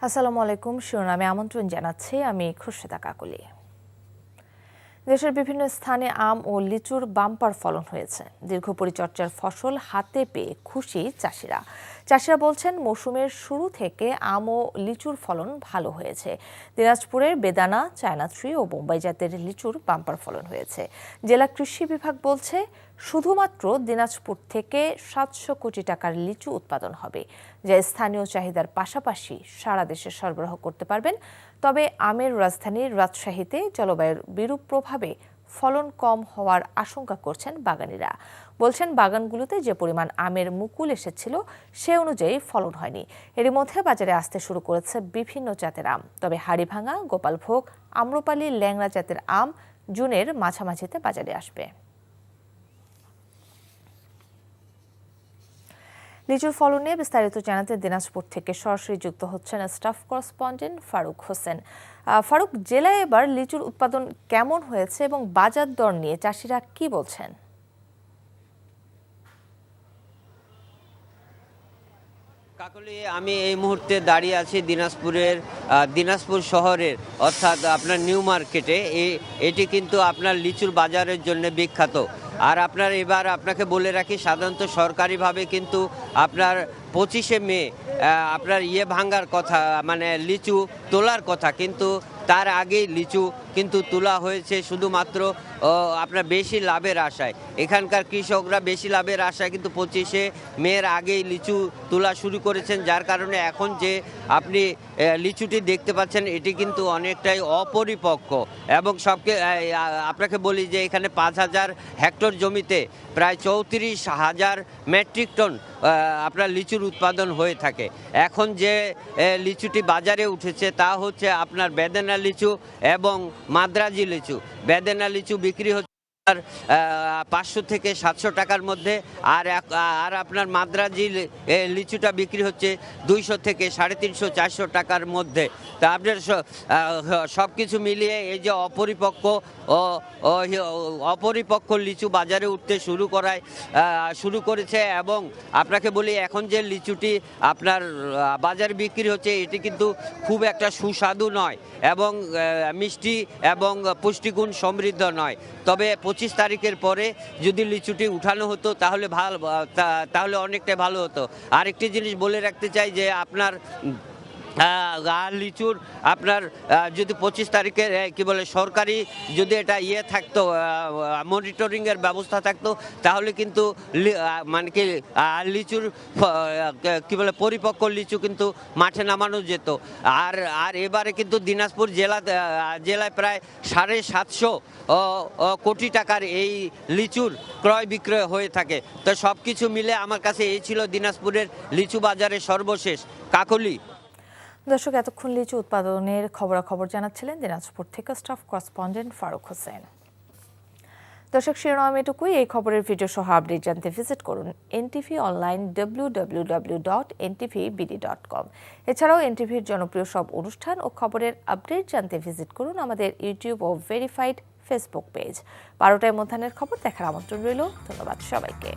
আসসালামু আলাইকুম। শিরোনামে আমন্ত্রণ জানাচ্ছি আমি খুরশেদা কাকলি। দেশের বিভিন্ন স্থানে আম ও লিচুর বাম্পার ফলন হয়েছে। দীর্ঘ পরিচর্যার ফসল হাতে পেয়ে খুশি চাষিরা। চাষিরা বলছেন মৌসুমের শুরু থেকে আম ও লিচুর ফলন ভালো হয়েছে। দিনাজপুরের বেদানা, চায়না থ্রি ও বোম্বাই জাতের লিচুর বাম্পার ফলন হয়েছে। জেলা কৃষি বিভাগ বলছে শুধুমাত্র দিনাজপুর থেকে 700 কোটি টাকার লিচু উৎপাদন হবে, যা স্থানীয় চাহিদার পাশাপাশি সারা দেশে সরবরাহ করতে পারবেন। তবে আমের রাজধানী রাজশাহীতে জলবায়ুর বিরূপ প্রভাবে ফলন কম হওয়ার আশঙ্কা করছেন বাগানীরা। বলছেন বাগানগুলোতে যে পরিমাণ আমের মুকুল এসেছিল সে অনুযায়ী ফলন হয়নি। এরই মধ্যে বাজারে আসতে শুরু করেছে বিভিন্ন জাতের আম। তবে হাড়িভাঙা, গোপালভোগ, আম্রপালি, ল্যাংড়া জাতের আম জুনের মাঝামাঝিতে বাজারে আসবে। লিচুর ফলন নিয়ে বিস্তারিত জানাতে দিনাজপুর থেকে সরাসরি যুক্ত হচ্ছেন স্টাফ করেসপন্ডেন্ট ফারুক হোসেন। ফারুক, জেলায় এবার লিচুর উৎপাদন কেমন হয়েছে এবং বাজার দর নিয়ে চাষিরা কি বলছেন? কাকলি, আমি এই মুহূর্তে দাঁড়িয়ে আছি দিনাজপুর শহরের, অর্থাৎ আপনার নিউ মার্কেটে। এটি কিন্তু আপনার লিচুর বাজারের জন্য বিখ্যাত। আর এবার আপনাকে বলে রাখি, সাধারণত সরকারিভাবে কিন্তু আপনার 25শে মে আপনার ভাঙার কথা, মানে লিচু তোলার কথা, কিন্তু তার আগেই লিচু কিন্তু তোলা হয়েছে শুধুমাত্র আপনার বেশি লাভের আশায়। এখানকার কৃষকরা বেশি লাভের আশায় কিন্তু 25শে মের আগেই লিচু তোলা শুরু করেছেন, যার কারণে এখন যে আপনি লিচুটি দেখতে পাচ্ছেন এটি কিন্তু অনেকটাই অপরিপক্ক। এবং আপনাকে বলি যে এখানে 5,000 হেক্টর জমিতে প্রায় 34,000 মেট্রিক টন আপনার লিচুর উৎপাদন হয়ে থাকে। এখন যে লিচুটি বাজারে উঠেছে তা হচ্ছে আপনার বেদানা লিচু এবং মাদ্রাজি লিচু। বেদানা লিচু বিক্রি হচ্ছে 500 থেকে 700 টাকার মধ্যে, আর আপনার মাদ্রাজি লিচুটা বিক্রি হচ্ছে 200 থেকে 350 400 টাকার মধ্যে। তা আপনার সব কিছু মিলিয়ে এই যে অপরিপক্ক লিচু বাজারে উঠতে শুরু করেছে। এবং আপনাকে বলি, এখন যে লিচুটি আপনার বাজারে বিক্রি হচ্ছে এটি কিন্তু খুব একটা সুস্বাদু নয় এবং মিষ্টি এবং পুষ্টিগুণ সমৃদ্ধ নয়। তবে 25 তারিখের পরে যদি লিচুটি উঠানো হতো তাহলে অনেকটা ভালো হতো। আরেকটি জিনিস বলে রাখতে চাই যে আপনার লিচুর আপনার যদি 25 তারিখের সরকারি যদি এটা থাকতো, মনিটরিংয়ের ব্যবস্থা থাকতো, তাহলে কিন্তু মানে কি লিচুর পরিপক্ক লিচু কিন্তু মাঠে নামানো যেত। আর এবারে কিন্তু দিনাজপুর জেলায় প্রায় 750 কোটি টাকার এই লিচুর ক্রয় বিক্রয় হয়ে থাকে। তো সব কিছু মিলে আমার কাছে এই ছিল দিনাজপুরের লিচু বাজারের সর্বশেষ। কাকলি। দর্শক, এতক্ষণ লিচু উৎপাদনের খবরাখবর জানাচ্ছিলেন দিনাজপুর থেকে স্টাফ করেসপন্ডেন্ট ফারুক হোসেন। দর্শক, শিরোনাম এটুকুই। এই খবরের ভিডিও সহ আপডেট জানতে ভিজিট করুন এনটিভি অনলাইন www.ntvbd.com। এছাড়াও এনটিভির জনপ্রিয় সব অনুষ্ঠান ও খবরের আপডেট জানতে ভিজিট করুন আমাদের ইউটিউব ও ভেরিফাইড ফেসবুক পেজ। 12টায় মধ্যাহ্নের খবর দেখার আমন্ত্রণ রইল। ধন্যবাদ সবাইকে।